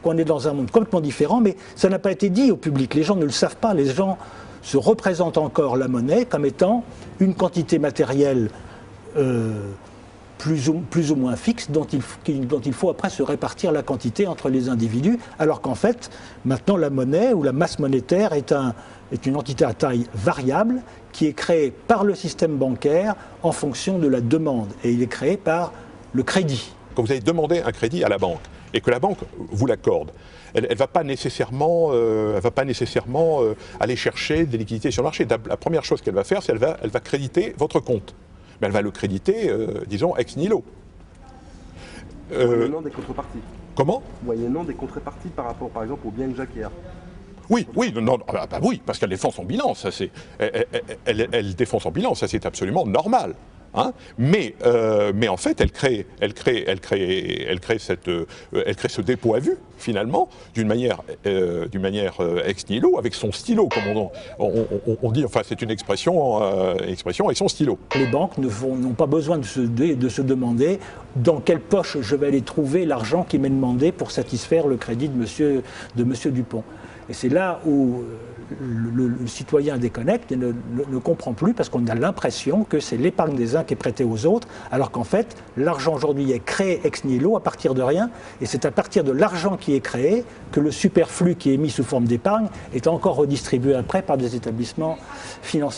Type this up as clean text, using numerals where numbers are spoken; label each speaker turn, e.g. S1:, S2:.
S1: qu'on est dans un monde complètement différent, mais ça n'a pas été dit au public. Les gens ne le savent pas. Les gens se représentent encore la monnaie comme étant une quantité matérielle plus ou moins fixe dont il faut après se répartir la quantité entre les individus, alors qu'en fait, maintenant la monnaie ou la masse monétaire est une entité à taille variable qui est créée par le système bancaire en fonction de la demande. Et il est créé par le crédit.
S2: Quand vous allez demander un crédit à la banque et que la banque vous l'accorde, elle ne va pas nécessairement, aller chercher des liquidités sur le marché. La première chose qu'elle va faire, c'est qu'elle va créditer votre compte. Mais elle va le créditer, disons, ex nihilo.
S3: Moyennant des contreparties.
S2: Comment ?
S3: Moyennant des contreparties par rapport, par exemple, aux biens que j'acquiers.
S2: Oui, oui, parce qu'elle défend son bilan, elle défend son bilan, ça c'est absolument normal. Hein, mais en fait, elle crée ce dépôt à vue, finalement, d'une manière ex nihilo, avec son stylo, comme on dit, enfin c'est une expression avec son stylo.
S1: Les banques n'ont pas besoin de se demander dans quelle poche je vais aller trouver l'argent qui m'est demandé pour satisfaire le crédit de monsieur Dupont. Et c'est là où le citoyen déconnecte et ne comprend plus, parce qu'on a l'impression que c'est l'épargne des uns qui est prêtée aux autres, alors qu'en fait, l'argent aujourd'hui est créé ex nihilo à partir de rien, et c'est à partir de l'argent qui est créé que le superflu qui est mis sous forme d'épargne est encore redistribué après par des établissements financiers.